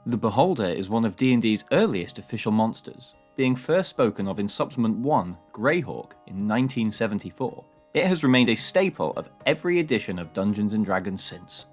The Beholder is one of D&D's earliest official monsters, being first spoken of in Supplement 1, Greyhawk, in 1974. It has remained a staple of every edition of Dungeons & Dragons since.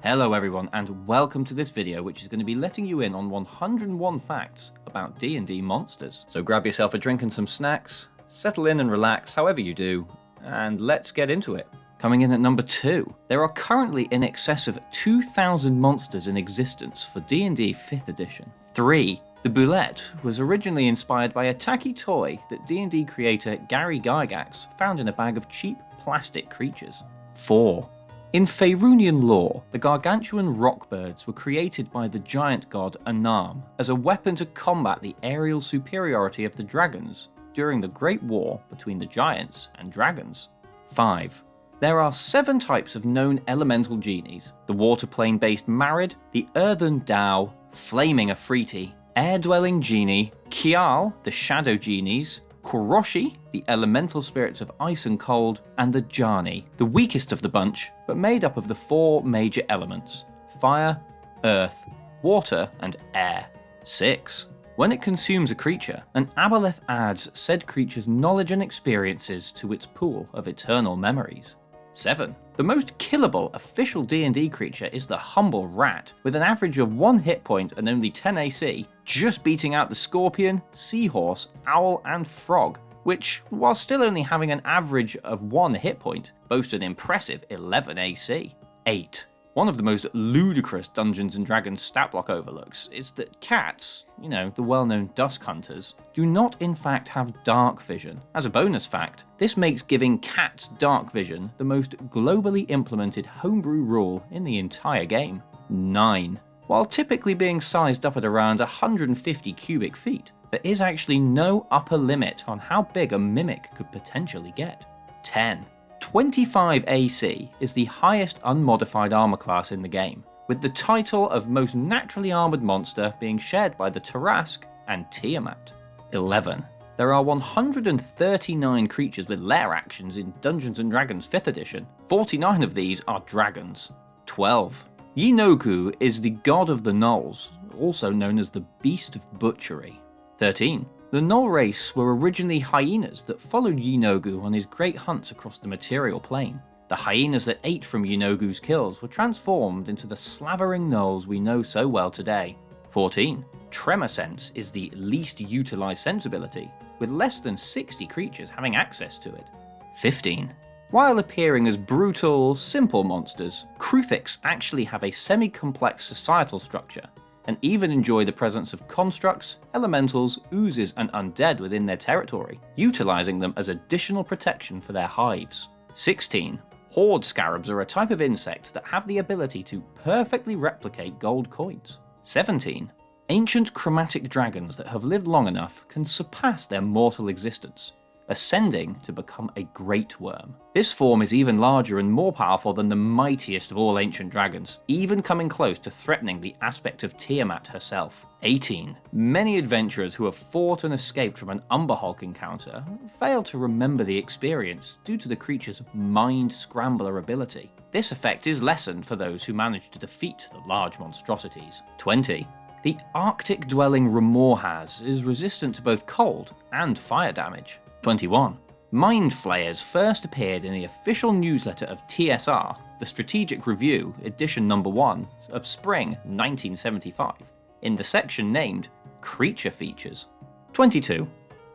Hello everyone, and welcome to this video which is going to be letting you in on 101 facts about D&D monsters. So grab yourself a drink and some snacks, settle in and relax however you do, and let's get into it. Coming in at number 2, there are currently in excess of 2,000 monsters in existence for D&D 5th edition. 3. The Boulette was originally inspired by a tacky toy that D&D creator Gary Gygax found in a bag of cheap plastic creatures. 4. In Faerunian lore, the gargantuan rockbirds were created by the giant god Anam as a weapon to combat the aerial superiority of the dragons during the Great War between the giants and dragons. 5. There are 7 types of known elemental genies: the water plane based Marid, the earthen Dao, flaming Afriti, air-dwelling genie, Kial, the shadow genies, Koroshi, the elemental spirits of ice and cold, and the Jani, the weakest of the bunch, but made up of the 4 major elements: fire, earth, water, and air. 6. When it consumes a creature, an aboleth adds said creature's knowledge and experiences to its pool of eternal memories. 7. The most killable official D&D creature is the Humble Rat, with an average of 1 hit point and only 10 AC, just beating out the Scorpion, Seahorse, Owl, and Frog, which, while still only having an average of 1 hit point, boast an impressive 11 AC. 8. One of the most ludicrous Dungeons & Dragons stat block overlooks is that cats, the well-known dusk hunters, do not in fact have dark vision. As a bonus fact, this makes giving cats dark vision the most globally implemented homebrew rule in the entire game. 9. While typically being sized up at around 150 cubic feet, there is actually no upper limit on how big a mimic could potentially get. 10. 25 AC is the highest unmodified armor class in the game, with the title of most naturally armored monster being shared by the Tarrasque and Tiamat. 11. There are 139 creatures with lair actions in Dungeons & Dragons 5th edition. 49 of these are dragons. 12. Yinogu is the god of the gnolls, also known as the Beast of Butchery. 13. The Gnoll race were originally hyenas that followed Yinogu on his great hunts across the material plane. The hyenas that ate from Yinogu's kills were transformed into the slavering gnolls we know so well today. 14. Tremor Sense is the least utilized sense ability, with less than 60 creatures having access to it. 15. While appearing as brutal, simple monsters, Kruthiks actually have a semi-complex societal structure, and even enjoy the presence of constructs, elementals, oozes, and undead within their territory, utilizing them as additional protection for their hives. 16. Horde scarabs are a type of insect that have the ability to perfectly replicate gold coins. 17. Ancient chromatic dragons that have lived long enough can surpass their mortal existence, ascending to become a great worm. This form is even larger and more powerful than the mightiest of all ancient dragons, even coming close to threatening the aspect of Tiamat herself. 18. Many adventurers who have fought and escaped from an Umberhulk encounter fail to remember the experience due to the creature's Mind Scrambler ability. This effect is lessened for those who manage to defeat the large monstrosities. 20. The Arctic-dwelling Remorhaz is resistant to both cold and fire damage. 21. Mind Flayers first appeared in the official newsletter of TSR, the Strategic Review, edition number 1 of spring 1975, in the section named Creature Features. 22.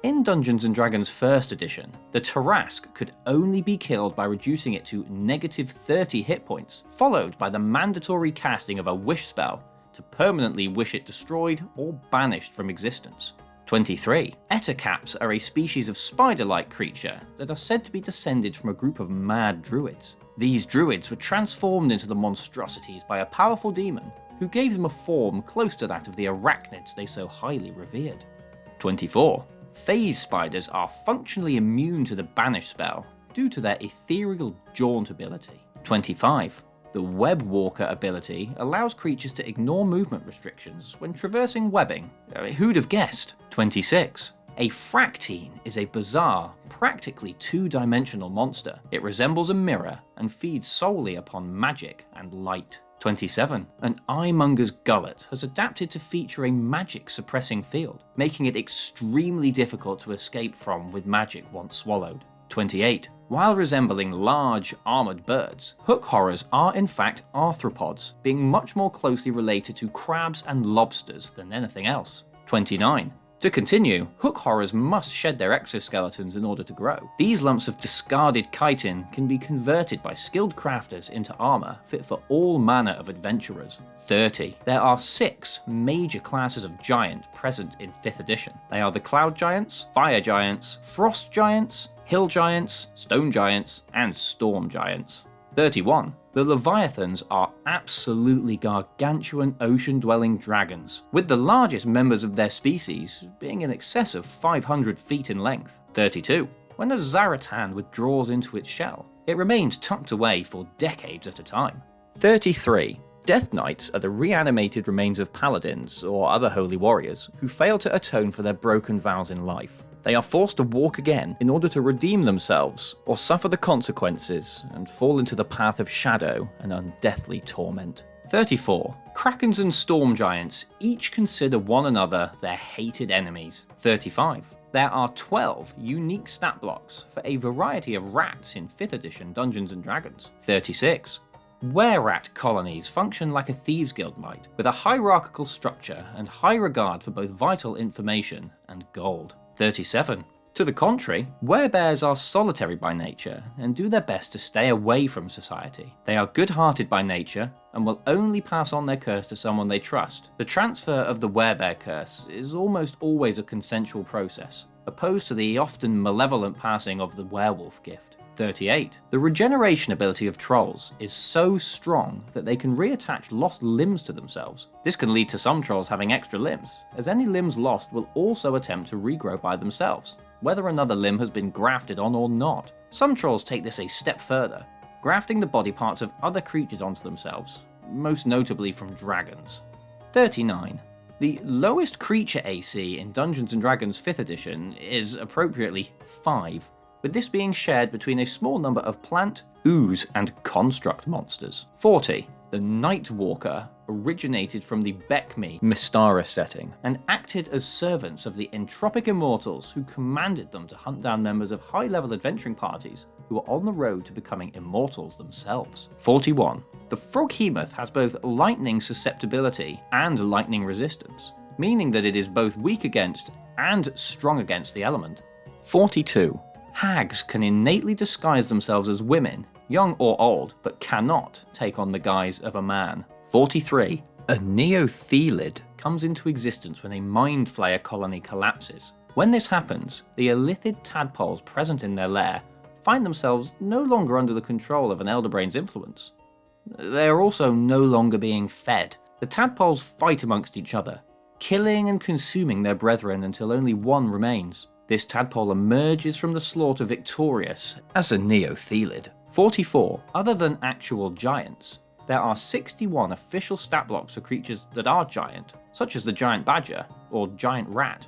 In Dungeons & Dragons 1st edition, the Tarrasque could only be killed by reducing it to negative 30 hit points, followed by the mandatory casting of a wish spell to permanently wish it destroyed or banished from existence. 23. Ettercaps are a species of spider-like creature that are said to be descended from a group of mad druids. These druids were transformed into the monstrosities by a powerful demon who gave them a form close to that of the arachnids they so highly revered. 24. Phase spiders are functionally immune to the banish spell due to their ethereal jaunt ability. 25. The Web Walker ability allows creatures to ignore movement restrictions when traversing webbing. Who'd have guessed? 26. A Fractine is a bizarre, practically two-dimensional monster. It resembles a mirror and feeds solely upon magic and light. 27. An Eyemonger's gullet has adapted to feature a magic suppressing field, making it extremely difficult to escape from with magic once swallowed. 28. While resembling large, armoured birds, hook horrors are in fact arthropods, being much more closely related to crabs and lobsters than anything else. 29. To continue, hook horrors must shed their exoskeletons in order to grow. These lumps of discarded chitin can be converted by skilled crafters into armour fit for all manner of adventurers. 30. There are 6 major classes of giant present in 5th edition. They are the Cloud Giants, Fire Giants, Frost Giants, Hill Giants, Stone Giants, and Storm Giants. 31. The Leviathans are absolutely gargantuan ocean-dwelling dragons, with the largest members of their species being in excess of 500 feet in length. 32. When a Zaratan withdraws into its shell, it remains tucked away for decades at a time. 33. Death Knights are the reanimated remains of paladins or other holy warriors who fail to atone for their broken vows in life. They are forced to walk again in order to redeem themselves or suffer the consequences and fall into the path of shadow and undeathly torment. 34. Krakens and Storm Giants each consider one another their hated enemies. 35. There are 12 unique stat blocks for a variety of rats in 5th edition Dungeons & Dragons. 36. Were-rat colonies function like a thieves' guild might, with a hierarchical structure and high regard for both vital information and gold. 37. To the contrary, werebears are solitary by nature and do their best to stay away from society. They are good-hearted by nature and will only pass on their curse to someone they trust. The transfer of the werebear curse is almost always a consensual process, opposed to the often malevolent passing of the werewolf gift. 38. The regeneration ability of trolls is so strong that they can reattach lost limbs to themselves. This can lead to some trolls having extra limbs, as any limbs lost will also attempt to regrow by themselves, whether another limb has been grafted on or not. Some trolls take this a step further, grafting the body parts of other creatures onto themselves, most notably from dragons. 39. The lowest creature AC in Dungeons & Dragons 5th edition is appropriately 5, with this being shared between a small number of plant, ooze, and construct monsters. 40. The Nightwalker originated from the Beckme Mystara setting, and acted as servants of the entropic immortals who commanded them to hunt down members of high-level adventuring parties who were on the road to becoming immortals themselves. 41. The Froghemoth has both lightning susceptibility and lightning resistance, meaning that it is both weak against and strong against the element. 42. Hags can innately disguise themselves as women, young or old, but cannot take on the guise of a man. 43. A Neothelid comes into existence when a Mind Flayer colony collapses. When this happens, the Elithid tadpoles present in their lair find themselves no longer under the control of an Elderbrain's influence. They are also no longer being fed. The tadpoles fight amongst each other, killing and consuming their brethren until only one remains. This tadpole emerges from the slaughter victorious as a Neothelid. 44. Other than actual giants, there are 61 official stat blocks for creatures that are giant, such as the giant badger or giant rat.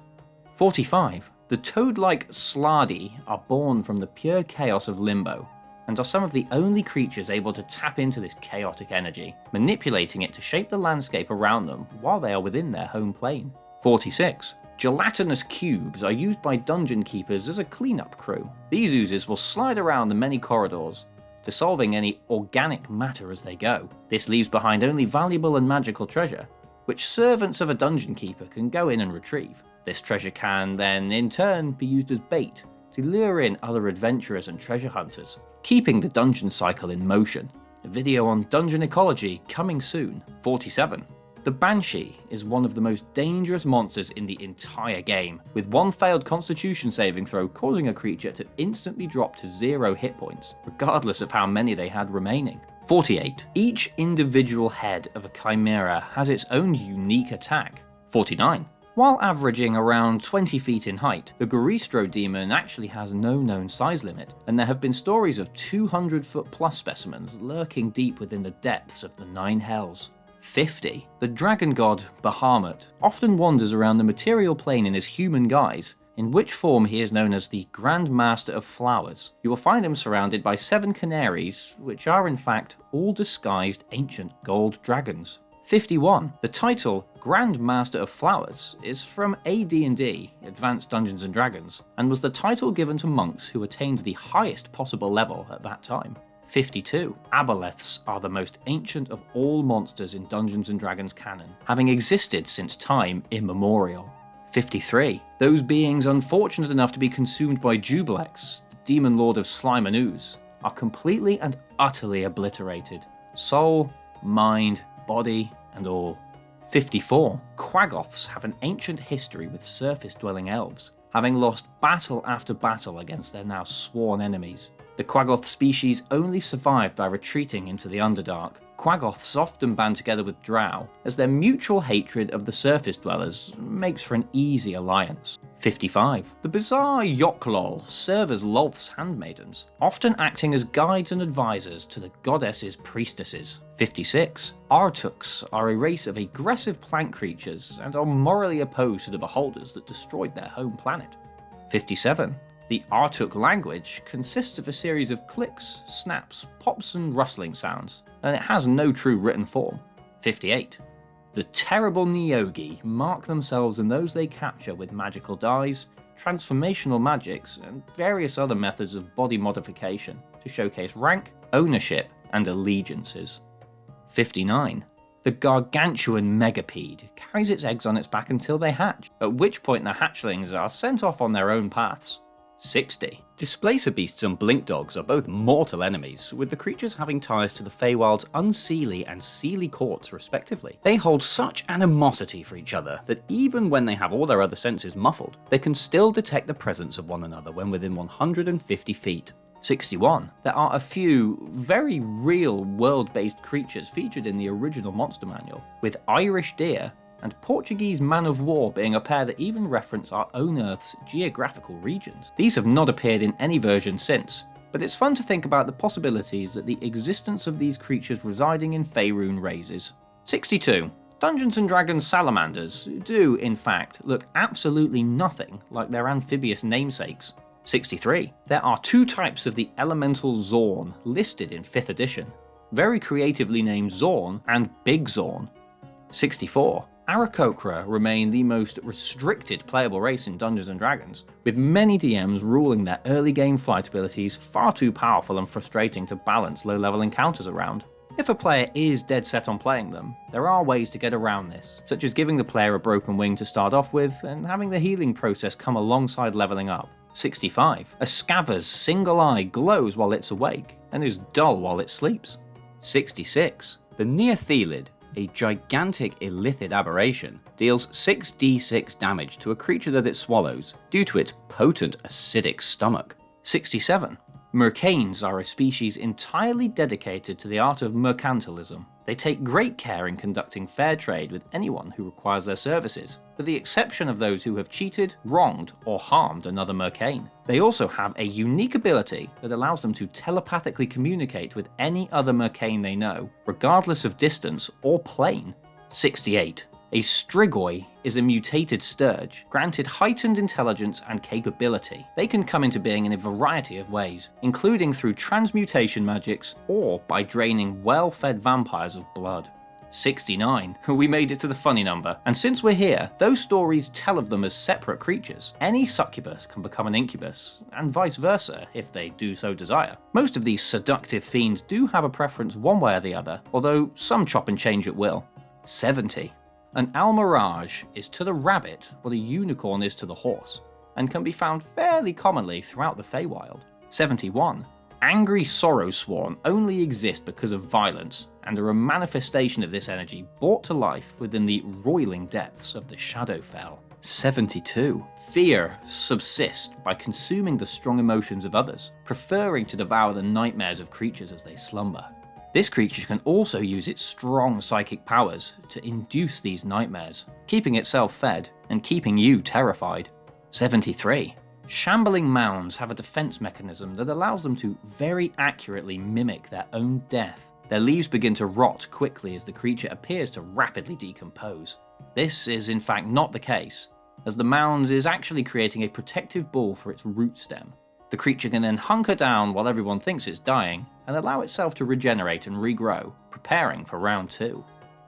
45. The toad-like Slardy are born from the pure chaos of Limbo, and are some of the only creatures able to tap into this chaotic energy, manipulating it to shape the landscape around them while they are within their home plane. 46. Gelatinous cubes are used by dungeon keepers as a cleanup crew. These oozes will slide around the many corridors, dissolving any organic matter as they go. This leaves behind only valuable and magical treasure, which servants of a dungeon keeper can go in and retrieve. This treasure can then, in turn, be used as bait to lure in other adventurers and treasure hunters, keeping the dungeon cycle in motion. A video on dungeon ecology coming soon. 47. The Banshee is one of the most dangerous monsters in the entire game, with one failed constitution saving throw causing a creature to instantly drop to 0 hit points, regardless of how many they had remaining. 48. Each individual head of a chimera has its own unique attack. 49. While averaging around 20 feet in height, the Goristro demon actually has no known size limit, and there have been stories of 200-foot plus specimens lurking deep within the depths of the 9 hells. 50. The dragon god Bahamut often wanders around the material plane in his human guise, in which form he is known as the Grand Master of Flowers. You will find him surrounded by 7 canaries, which are in fact all disguised ancient gold dragons. 51. The title Grand Master of Flowers is from AD&D, Advanced Dungeons & Dragons, and was the title given to monks who attained the highest possible level at that time. 52. Aboleths are the most ancient of all monsters in Dungeons & Dragons canon, having existed since time immemorial. 53. Those beings unfortunate enough to be consumed by Jublex, the demon lord of slime and ooze, are completely and utterly obliterated. Soul, mind, body, and all. 54. Quaggoths have an ancient history with surface-dwelling elves, having lost battle after battle against their now sworn enemies. The Quaggoth species only survived by retreating into the Underdark. Quaggoths often band together with Drow, as their mutual hatred of the surface dwellers makes for an easy alliance. 55. The bizarre Yoklol serve as Lolth's handmaidens, often acting as guides and advisors to the goddess's priestesses. 56. Artuks are a race of aggressive plant creatures and are morally opposed to the beholders that destroyed their home planet. 57. The Artuk language consists of a series of clicks, snaps, pops and rustling sounds, and it has no true written form. 58. The terrible Neogi mark themselves and those they capture with magical dyes, transformational magics, and various other methods of body modification to showcase rank, ownership, and allegiances. 59. The gargantuan megapede carries its eggs on its back until they hatch, at which point the hatchlings are sent off on their own paths. 60. Displacer beasts and blink dogs are both mortal enemies, with the creatures having ties to the Feywild's Unseelie and Seelie courts respectively. They hold such animosity for each other that even when they have all their other senses muffled, they can still detect the presence of one another when within 150 feet. 61. There are a few very real world-based creatures featured in the original Monster Manual, with Irish deer and Portuguese man-of-war being a pair that even reference our own Earth's geographical regions. These have not appeared in any version since, but it's fun to think about the possibilities that the existence of these creatures residing in Faerun raises. 62. Dungeons & Dragons salamanders do, in fact, look absolutely nothing like their amphibious namesakes. 63. There are 2 types of the elemental Zorn listed in 5th edition, very creatively named Zorn and Big Zorn. 64. Aarakocra remain the most restricted playable race in Dungeons & Dragons, with many DMs ruling their early game flight abilities far too powerful and frustrating to balance low-level encounters around. If a player is dead set on playing them, there are ways to get around this, such as giving the player a broken wing to start off with and having the healing process come alongside leveling up. 65. A Scaver's single eye glows while it's awake and is dull while it sleeps. 66. The Neothelid, a gigantic illithid aberration, deals 6d6 damage to a creature that it swallows due to its potent acidic stomach. 67. Mercanes are a species entirely dedicated to the art of mercantilism. They take great care in conducting fair trade with anyone who requires their services, with the exception of those who have cheated, wronged, or harmed another Mercane. They also have a unique ability that allows them to telepathically communicate with any other Mercane they know, regardless of distance or plane. 68. A Strigoi is a mutated sturge, granted heightened intelligence and capability. They can come into being in a variety of ways, including through transmutation magics or by draining well-fed vampires of blood. 69. We made it to the funny number, and since we're here, those stories tell of them as separate creatures. Any succubus can become an incubus, and vice versa, if they do so desire. Most of these seductive fiends do have a preference one way or the other, although some chop and change at will. 70. An Almirage is to the rabbit what a unicorn is to the horse, and can be found fairly commonly throughout the Feywild. 71. Angry Sorrowsworn only exist because of violence, and are a manifestation of this energy brought to life within the roiling depths of the Shadowfell. 72. Fear subsists by consuming the strong emotions of others, preferring to devour the nightmares of creatures as they slumber. This creature can also use its strong psychic powers to induce these nightmares, keeping itself fed and keeping you terrified. 73. Shambling mounds have a defense mechanism that allows them to very accurately mimic their own death. Their leaves begin to rot quickly as the creature appears to rapidly decompose. This is in fact not the case. as the mound is actually creating a protective ball for its root stem. The creature can then hunker down while everyone thinks it's dying, and allow itself to regenerate and regrow, preparing for round 2.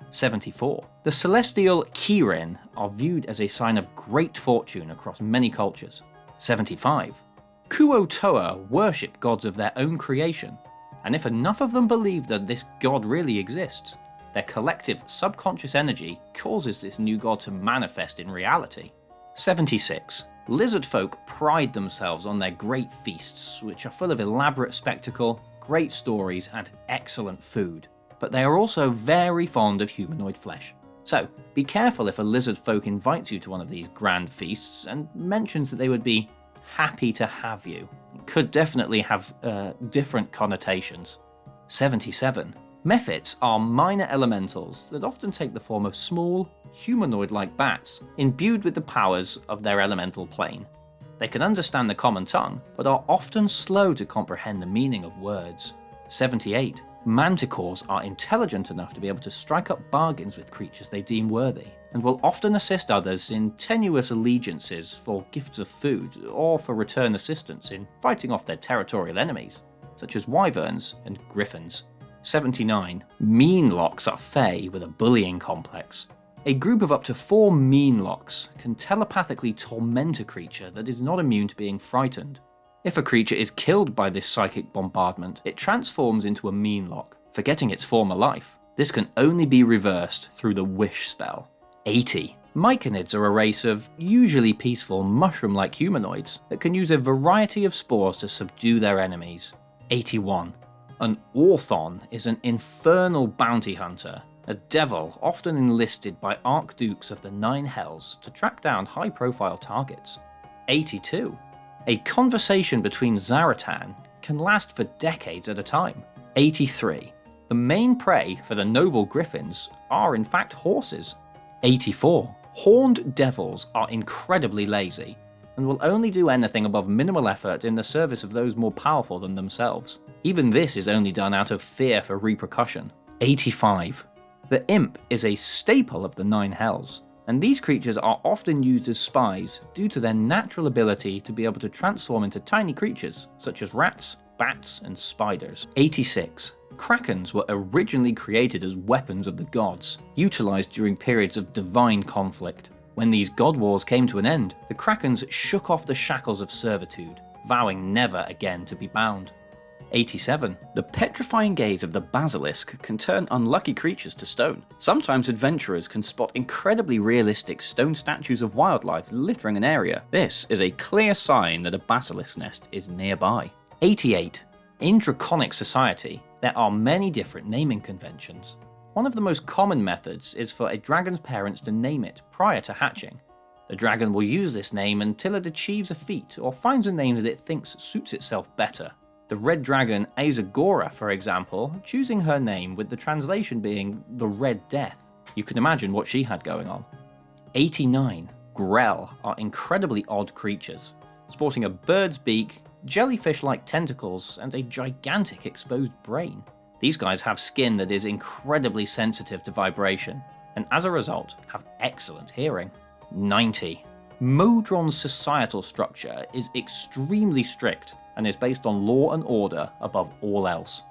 74. The celestial Kirin are viewed as a sign of great fortune across many cultures. 75. Kuo-toa worship gods of their own creation, and if enough of them believe that this god really exists, their collective subconscious energy causes this new god to manifest in reality. 76. Lizard folk pride themselves on their great feasts, which are full of elaborate spectacle, great stories, and excellent food. But they are also very fond of humanoid flesh. So, be careful if a lizard folk invites you to one of these grand feasts and mentions that they would be happy to have you. It could definitely have different connotations. 77. Mephits are minor elementals that often take the form of small, humanoid-like bats, imbued with the powers of their elemental plane. They can understand the common tongue, but are often slow to comprehend the meaning of words. 78. Manticores are intelligent enough to be able to strike up bargains with creatures they deem worthy, and will often assist others in tenuous allegiances for gifts of food, or for return assistance in fighting off their territorial enemies, such as wyverns and griffins. 79. Meanlocks are fae with a bullying complex. A group of up to 4 meanlocks can telepathically torment a creature that is not immune to being frightened. If a creature is killed by this psychic bombardment, it transforms into a meanlock, forgetting its former life. This can only be reversed through the wish spell. 80. Myconids are a race of usually peaceful mushroom-like humanoids that can use a variety of spores to subdue their enemies. 81. An Orthon is an infernal bounty hunter, a devil often enlisted by Archdukes of the Nine Hells to track down high-profile targets. 82. A conversation between Zaratan can last for decades at a time. 83. The main prey for the noble griffins are in fact horses. 84. Horned devils are incredibly lazy, and will only do anything above minimal effort in the service of those more powerful than themselves. Even this is only done out of fear for repercussion. 85. The imp is a staple of the Nine Hells, and these creatures are often used as spies due to their natural ability to be able to transform into tiny creatures such as rats, bats, and spiders. 86. Krakens were originally created as weapons of the gods, utilized during periods of divine conflict. When these god wars came to an end, the Krakens shook off the shackles of servitude, vowing never again to be bound. 87. The petrifying gaze of the basilisk can turn unlucky creatures to stone. Sometimes adventurers can spot incredibly realistic stone statues of wildlife littering an area. This is a clear sign that a basilisk nest is nearby. 88. In Draconic society, there are many different naming conventions. One of the most common methods is for a dragon's parents to name it prior to hatching. The dragon will use this name until it achieves a feat or finds a name that it thinks suits itself better. The red dragon Azagora, for example, choosing her name with the translation being the Red Death. You can imagine what she had going on. 89. Grell are incredibly odd creatures, sporting a bird's beak, jellyfish-like tentacles, and a gigantic exposed brain. These guys have skin that is incredibly sensitive to vibration, and as a result, have excellent hearing. 90. Modron's societal structure is extremely strict, and is based on law and order above all else.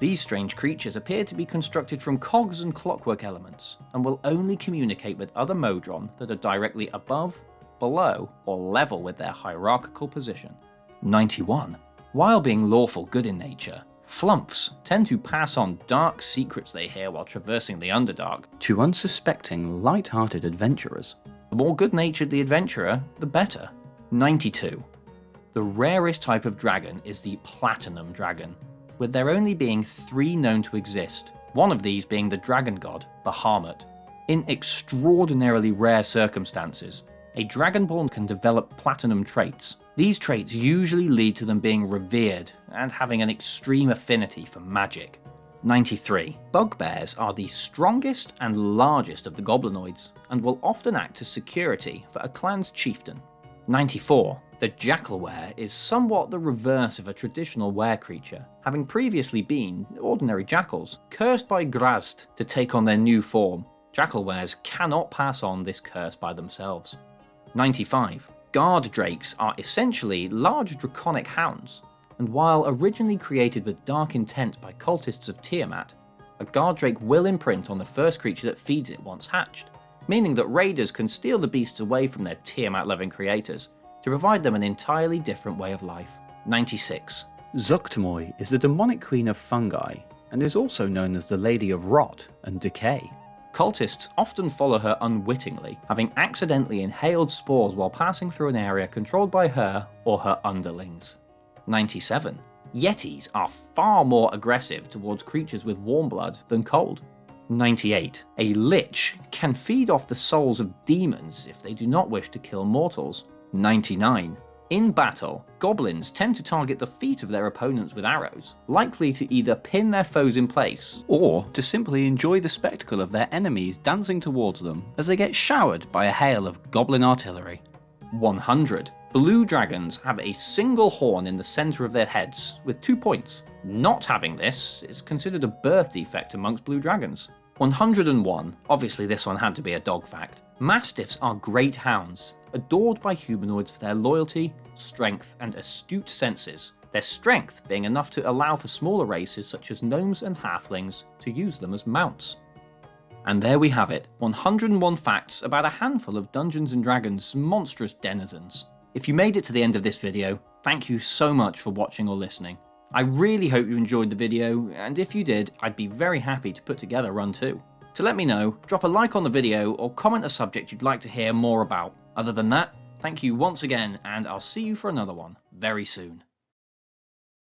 These strange creatures appear to be constructed from cogs and clockwork elements, and will only communicate with other Modron that are directly above, below, or level with their hierarchical position. 91. While being lawful good in nature, Flumphs tend to pass on dark secrets they hear while traversing the Underdark to unsuspecting, light-hearted adventurers. The more good-natured the adventurer, the better. 92. The rarest type of dragon is the Platinum Dragon, with there only being 3 known to exist, one of these being the dragon god, Bahamut. In extraordinarily rare circumstances, a Dragonborn can develop platinum traits. These traits usually lead to them being revered and having an extreme affinity for magic. 93. Bugbears are the strongest and largest of the goblinoids, and will often act as security for a clan's chieftain. 94. The Jackalwere is somewhat the reverse of a traditional were creature, having previously been ordinary jackals, cursed by Grazd to take on their new form. Jackalwares cannot pass on this curse by themselves. 95. Guard drakes are essentially large draconic hounds, and while originally created with dark intent by cultists of Tiamat, a guard drake will imprint on the first creature that feeds it once hatched, meaning that raiders can steal the beasts away from their Tiamat-loving creators to provide them an entirely different way of life. 96. Zuktmoy is the demonic queen of fungi, and is also known as the Lady of Rot and Decay. Cultists often follow her unwittingly, having accidentally inhaled spores while passing through an area controlled by her or her underlings. 97. Yetis are far more aggressive towards creatures with warm blood than cold. 98. A lich can feed off the souls of demons if they do not wish to kill mortals. 99. In battle, goblins tend to target the feet of their opponents with arrows, likely to either pin their foes in place, or to simply enjoy the spectacle of their enemies dancing towards them as they get showered by a hail of goblin artillery. 100. Blue dragons have a single horn in the centre of their heads, with 2 points. Not having this is considered a birth defect amongst blue dragons. 101. Obviously this one had to be a dog fact. Mastiffs are great hounds, adored by humanoids for their loyalty, strength, and astute senses, their strength being enough to allow for smaller races such as gnomes and halflings to use them as mounts. And there we have it, 101 facts about a handful of Dungeons & Dragons' monstrous denizens. If you made it to the end of this video, thank you so much for watching or listening. I really hope you enjoyed the video, and if you did, I'd be very happy to put together Run 2. To let me know, drop a like on the video or comment a subject you'd like to hear more about. Other than that, thank you once again, and I'll see you for another one very soon.